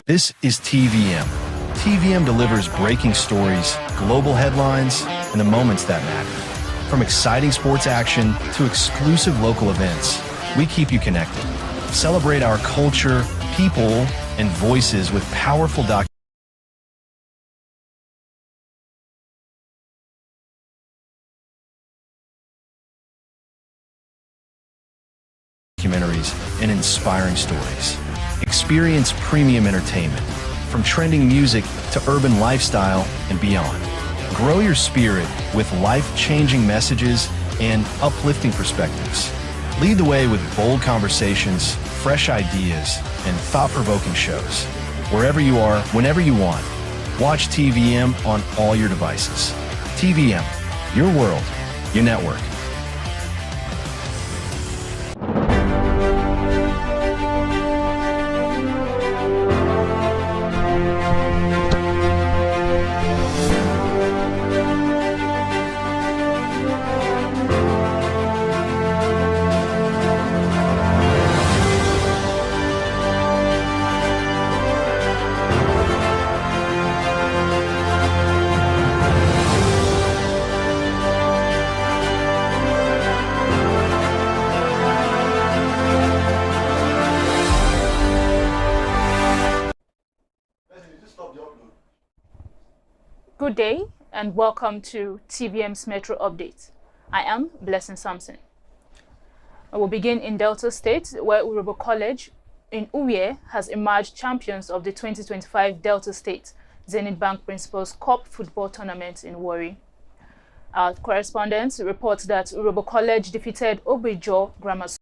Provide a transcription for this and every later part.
This is TVM. TVM delivers breaking stories, global headlines, and the moments that matter. From exciting sports action to exclusive local events, we keep you connected. Celebrate our culture, people, and voices with powerful documentaries and inspiring stories. Experience premium entertainment, from trending music to urban lifestyle and beyond. Grow your spirit with life-changing messages and uplifting perspectives. Lead the way with bold conversations, fresh ideas, and thought-provoking shows. Wherever you are, whenever you want, watch TVM on all your devices. TVM, your world, your network. Good day and welcome to TVM's Metro Update. I am Blessing Samson. I will begin in Delta State, where Urhobo College in Uwie has emerged champions of the 2025 Delta State Zenith Bank Principals Cup football tournament in Warri. Our correspondent reports that Urhobo College defeated Oborevwori Grammar School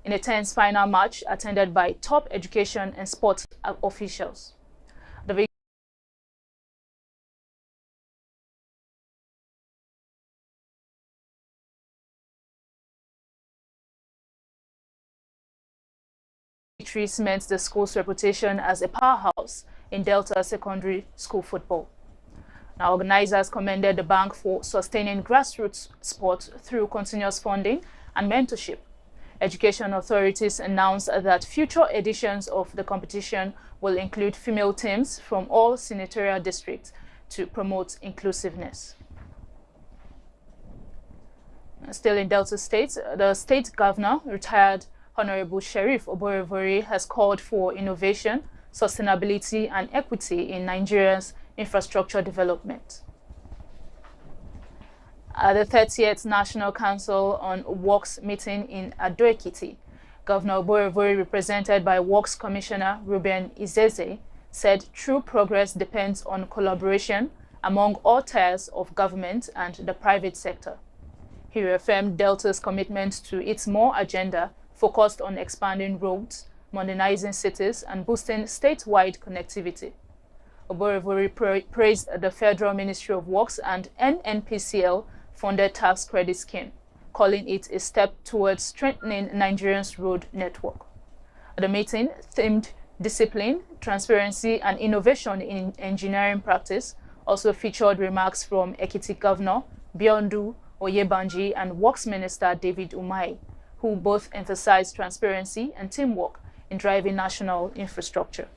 in a tense final match attended by top education and sports officials. The victory cements the school's reputation as a powerhouse in Delta secondary school football. Now, organizers commended the bank for sustaining grassroots sport through continuous funding and mentorship. Education authorities announced that future editions of the competition will include female teams from all senatorial districts to promote inclusiveness. Still in Delta State, the state governor, retired Honorable Sheriff Oborevwori, has called for innovation, sustainability and equity in Nigeria's infrastructure development. At the 30th National Council on Works meeting in Ado-Ekiti, Governor Oborevwori, represented by Works Commissioner Ruben Izeze, said true progress depends on collaboration among all tiers of government and the private sector. He reaffirmed Delta's commitment to its more agenda focused on expanding roads, modernizing cities, and boosting statewide connectivity. Oborevwori praised the Federal Ministry of Works and NNPCL funded tax credit scheme, calling it a step towards strengthening Nigeria's road network. The meeting, themed discipline, transparency and innovation in engineering practice, also featured remarks from Ekiti Governor Biondu Oyebanji and Works Minister David Umahi, who both emphasized transparency and teamwork in driving national infrastructure.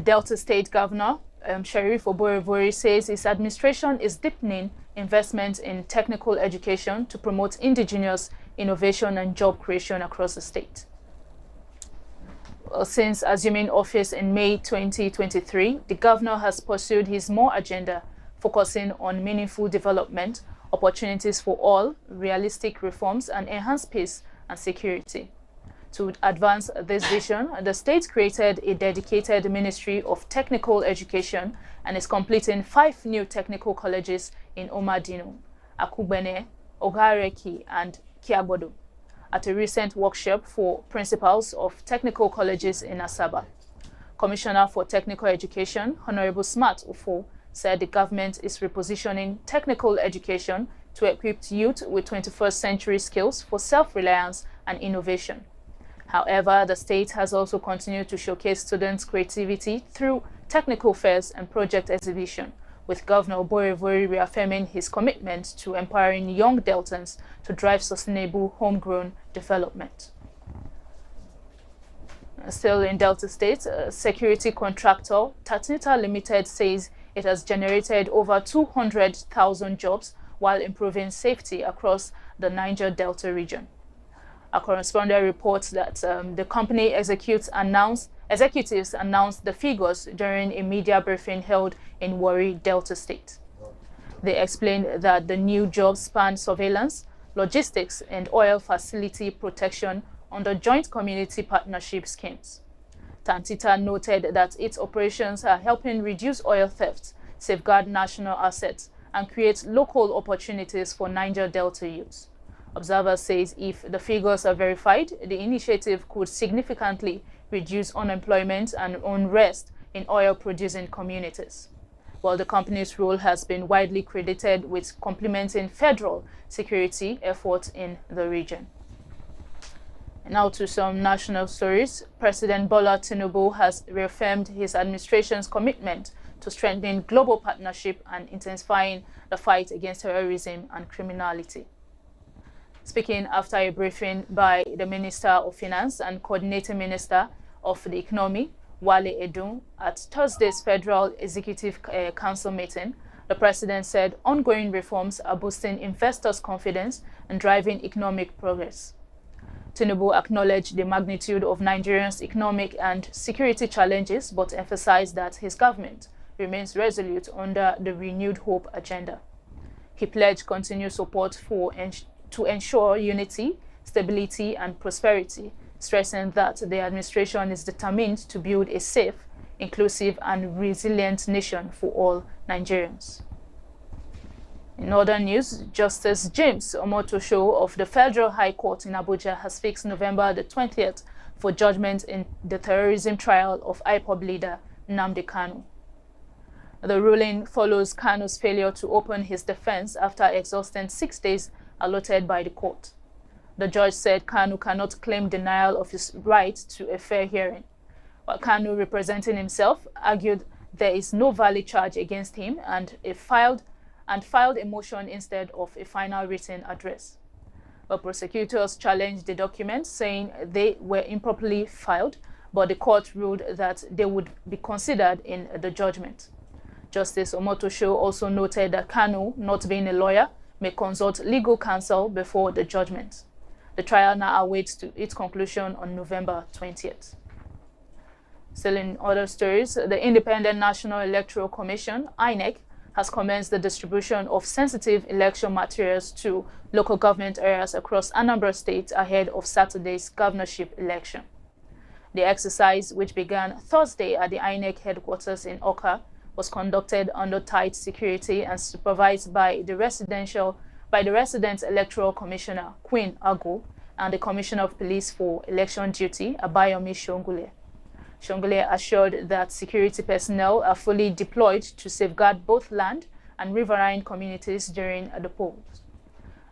Delta State Governor Sheriff Oborevwori says his administration is deepening investment in technical education to promote indigenous innovation and job creation across the state. Since assuming office in May 2023, the governor has pursued his more agenda, focusing on meaningful development, opportunities for all, realistic reforms, and enhanced peace and security. To advance this vision, the state created a dedicated Ministry of Technical Education and is completing 5 new technical colleges in Omadinu, Akubene, Ogareki, and Kiagbodo, at a recent workshop for principals of technical colleges in Asaba. Commissioner for Technical Education, Honorable Smart Ufo, said the government is repositioning technical education to equip youth with 21st century skills for self-reliance and innovation. However, the state has also continued to showcase students' creativity through technical fairs and project exhibition, with Governor Oborevwori reaffirming his commitment to empowering young Deltans to drive sustainable homegrown development. Still in Delta State, security contractor Tantita Limited says it has generated over 200,000 jobs while improving safety across the Niger Delta region. A correspondent reports that the company executives announced the figures during a media briefing held in Warri, Delta State. They explained that the new jobs span surveillance, logistics, and oil facility protection under joint community partnership schemes. Tantita noted that its operations are helping reduce oil theft, safeguard national assets, and create local opportunities for Niger Delta youths. Observers says if the figures are verified, the initiative could significantly reduce unemployment and unrest in oil-producing communities. While the company's role has been widely credited with complementing federal security efforts in the region. Now to some national stories. President Bola Tinubu has reaffirmed his administration's commitment to strengthening global partnership and intensifying the fight against terrorism and criminality. Speaking after a briefing by the Minister of Finance and Coordinating Minister of the Economy, Wale Edun, at Thursday's Federal Executive Council meeting, the President said ongoing reforms are boosting investors' confidence and driving economic progress. Tinubu acknowledged the magnitude of Nigeria's economic and security challenges, but emphasized that his government remains resolute under the Renewed Hope agenda. He pledged continued support to ensure unity, stability, and prosperity, stressing that the administration is determined to build a safe, inclusive, and resilient nation for all Nigerians. In other news, Justice James Omotosho of the Federal High Court in Abuja has fixed November the 20th for judgment in the terrorism trial of IPOB leader Nnamdi Kanu. The ruling follows Kanu's failure to open his defense after exhausting 6 days allotted by the court. The judge said Kanu cannot claim denial of his right to a fair hearing, while Kanu, representing himself, argued there is no valid charge against him and filed a motion instead of a final written address. But prosecutors challenged the documents, saying they were improperly filed, but the court ruled that they would be considered in the judgment. Justice Omotosho also noted that Kanu, not being a lawyer, may consult legal counsel before the judgment. The trial now awaits its conclusion on November 20th. Still in other stories, the Independent National Electoral Commission, INEC, has commenced the distribution of sensitive election materials to local government areas across Anambra State ahead of Saturday's governorship election. The exercise, which began Thursday at the INEC headquarters in Awka, was conducted under tight security and supervised by the resident electoral commissioner, Queen Agu, and the Commissioner of Police for Election Duty, Abayomi Shongule. Shongule assured that security personnel are fully deployed to safeguard both land and riverine communities during the polls.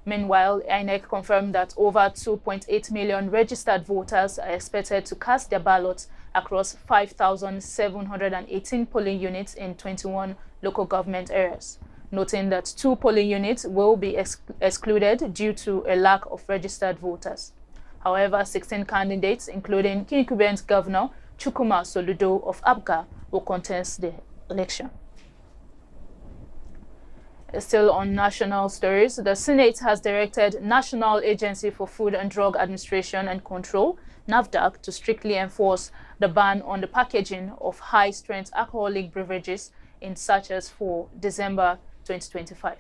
Meanwhile, INEC confirmed that over 2.8 million registered voters are expected to cast their ballots across 5,718 polling units in 21 local government areas, noting that 2 polling units will be excluded due to a lack of registered voters. However, 16 candidates, including incumbent Governor Chukwuma Soludo of Abga, will contest the election. Still on national stories, the Senate has directed National Agency for Food and Drug Administration and Control, NAFDAC, to strictly enforce the ban on the packaging of high-strength alcoholic beverages in sachets for December 2025.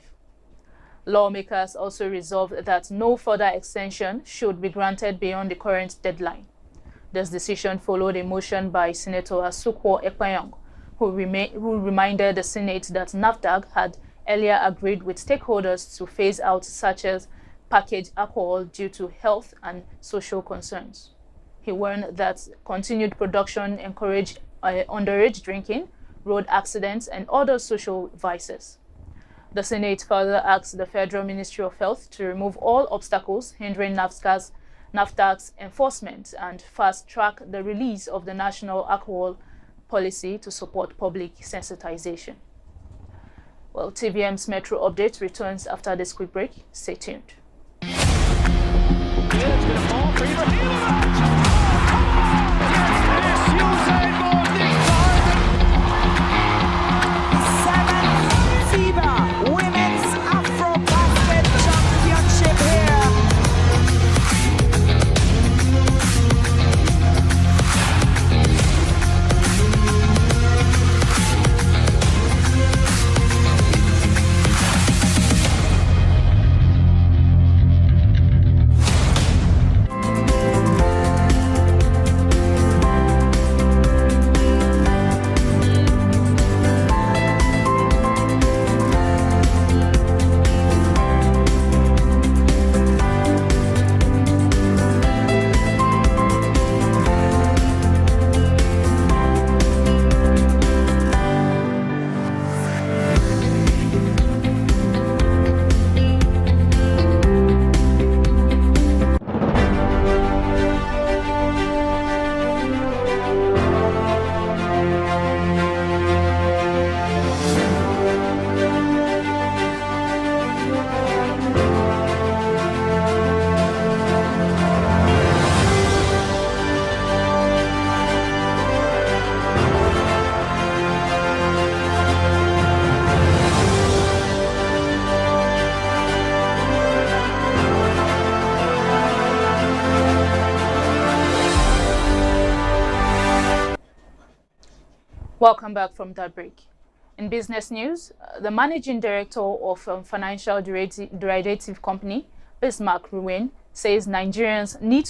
Lawmakers also resolved that no further extension should be granted beyond the current deadline. This decision followed a motion by Senator Asukwo Ekpayong, who reminded the Senate that NAFDAC had earlier agreed with stakeholders to phase out such as packaged alcohol due to health and social concerns. He warned that continued production encouraged underage drinking, road accidents, and other social vices. The Senate further asked the Federal Ministry of Health to remove all obstacles hindering NAFDAC's NAFTA's enforcement, and fast-track the release of the national alcohol policy to support public sensitization. Well, TVM's Metro update returns after this quick break. Stay tuned. It's going to fall for Ibrahimovic. Welcome back from that break. In business news, the managing director of financial derivative company, Bismarck Ruin, says Nigerians need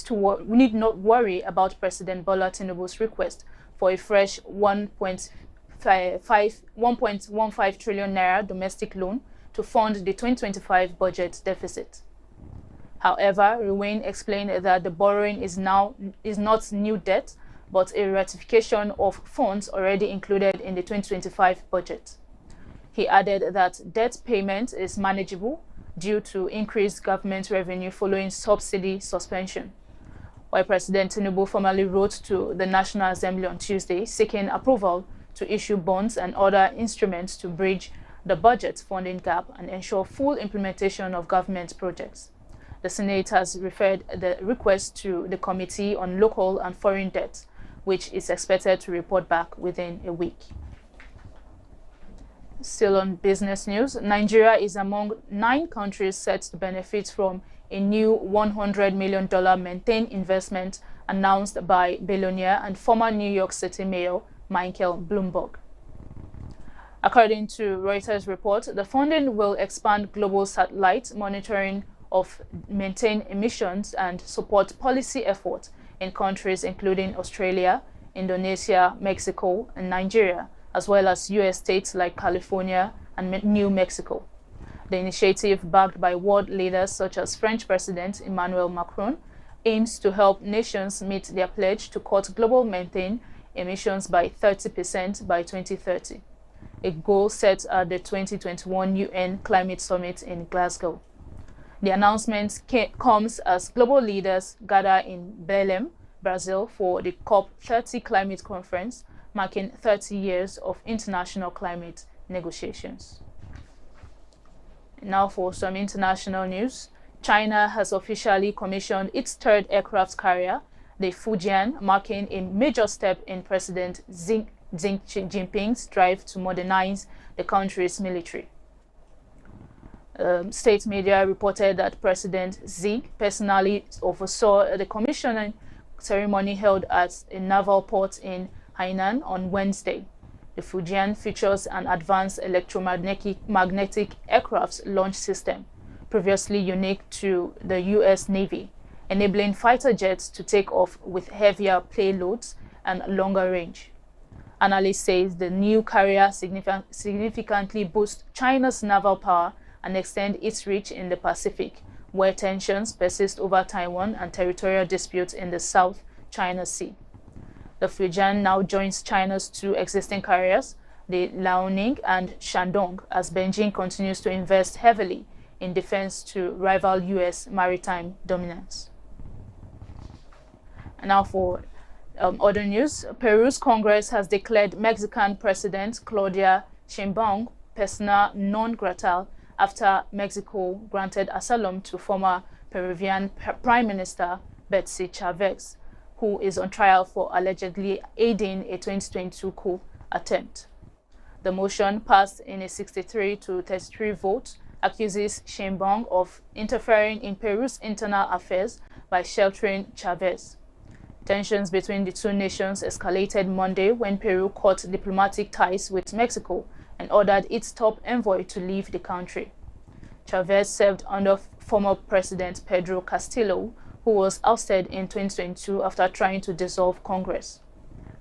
not worry about President Bola Tinubu's request for a fresh 1.15 trillion naira domestic loan to fund the 2025 budget deficit. However, Ruin explained that the borrowing is not new debt, but a ratification of funds already included in the 2025 budget. He added that debt payment is manageable due to increased government revenue following subsidy suspension. While President Tinubu formally wrote to the National Assembly on Tuesday seeking approval to issue bonds and other instruments to bridge the budget funding gap and ensure full implementation of government projects. The Senate has referred the request to the Committee on Local and Foreign Debt, which is expected to report back within a week. Still on business news, Nigeria is among 9 countries set to benefit from a new $100 million maintain investment announced by billionaire and former New York City Mayor Michael Bloomberg. According to Reuters report, the funding will expand global satellite monitoring of methane emissions and support policy efforts in countries including Australia, Indonesia, Mexico, and Nigeria, as well as U.S. states like California and New Mexico. The initiative, backed by world leaders such as French President Emmanuel Macron, aims to help nations meet their pledge to cut global methane emissions by 30% by 2030, a goal set at the 2021 UN Climate Summit in Glasgow. The announcement comes as global leaders gather in Belém, Brazil for the COP30 climate conference, marking 30 years of international climate negotiations. Now for some international news. China has officially commissioned its third aircraft carrier, the Fujian, marking a major step in President Xi Jinping's drive to modernize the country's military. State media reported that President Xi personally oversaw the commissioning ceremony held at a naval port in Hainan on Wednesday. The Fujian features an advanced electromagnetic aircraft launch system, previously unique to the U.S. Navy, enabling fighter jets to take off with heavier payloads and longer range. Analysts say the new carrier significantly boosts China's naval power and extend its reach in the Pacific, where tensions persist over Taiwan and territorial disputes in the South China Sea. The Fujian now joins China's 2 existing carriers, the Liaoning and Shandong, as Beijing continues to invest heavily in defense to rival U.S. maritime dominance. And now for other news, Peru's Congress has declared Mexican President Claudia Sheinbaum persona non grata after Mexico granted asylum to former Peruvian Prime Minister Betsy Chavez, who is on trial for allegedly aiding a 2022 coup attempt. The motion, passed in a 63 to 33 vote, accuses Sheinbaum of interfering in Peru's internal affairs by sheltering Chavez. Tensions between the two nations escalated Monday when Peru cut diplomatic ties with Mexico and ordered its top envoy to leave the country. Chavez served under former President Pedro Castillo, who was ousted in 2022 after trying to dissolve Congress.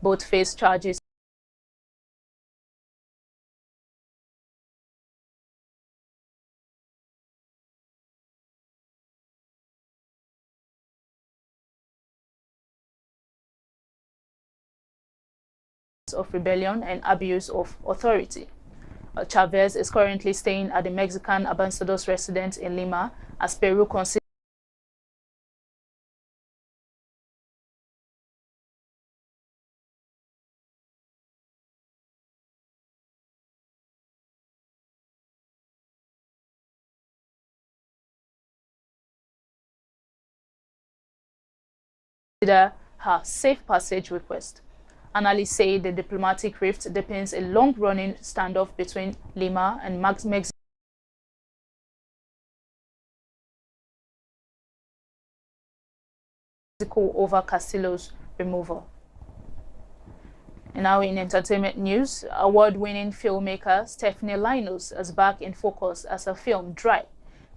Both face charges of rebellion and abuse of authority. Chavez is currently staying at the Mexican ambassador's residence in Lima as Peru considers her safe passage request. Analysts say the diplomatic rift depends a long-running standoff between Lima and Mexico over Castillo's removal. And now in entertainment news, award-winning filmmaker Stephanie Linus is back in focus as her film Dry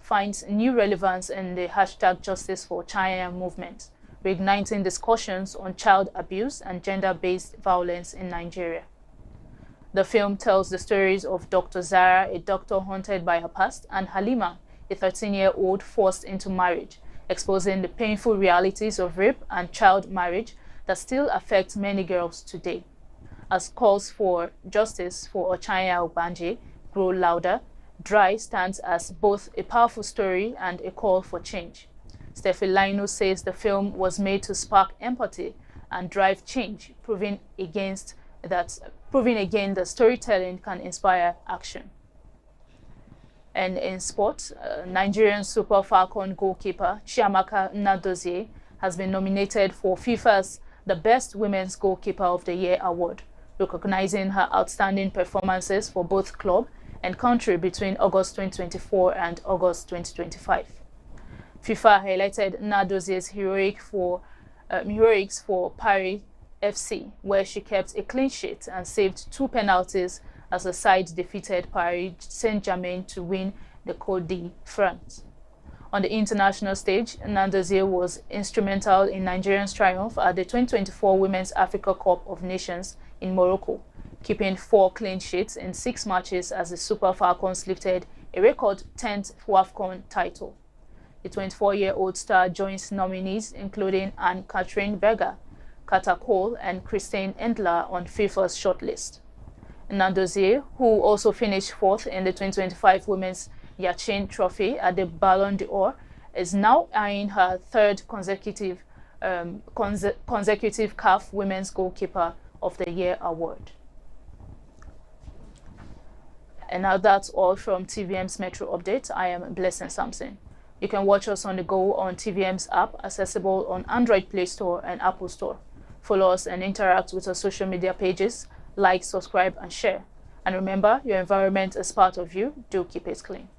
finds new relevance in the #JusticeForChina movement, reigniting discussions on child abuse and gender-based violence in Nigeria. The film tells the stories of Dr. Zara, a doctor haunted by her past, and Halima, a 13-year-old forced into marriage, exposing the painful realities of rape and child marriage that still affect many girls today. As calls for justice for Ochanya Obanje grow louder, Dry stands as both a powerful story and a call for change. Stephanie Linus says the film was made to spark empathy and drive change, proving again that storytelling can inspire action. And in sport, Nigerian Super Falcon goalkeeper Chiamaka Nnadozie has been nominated for FIFA's The Best Women's Goalkeeper of the Year award, recognizing her outstanding performances for both club and country between August 2024 and August 2025. FIFA highlighted Nnadozie's heroics for Paris FC, where she kept a clean sheet and saved 2 penalties as the side defeated Paris Saint-Germain to win the Coupe de France. On the international stage, Nnadozie was instrumental in Nigeria's triumph at the 2024 Women's Africa Cup of Nations in Morocco, keeping 4 clean sheets in 6 matches as the Super Falcons lifted a record 10th WAFCON title. The 24-year-old star joins nominees including Anne-Catherine Berger, Kata Cole, and Christine Endler on FIFA's shortlist. Nnadozie, who also finished 4th in the 2025 Women's Yachin Trophy at the Ballon d'Or, is now eyeing her 3rd consecutive CAF Women's Goalkeeper of the Year award. And now that's all from TVM's Metro Update. I am Blessing Sampson. You can watch us on the go on TVM's app, accessible on Android Play Store and Apple Store. Follow us and interact with our social media pages. Like, subscribe, and share. And remember, your environment is part of you. Do keep it clean.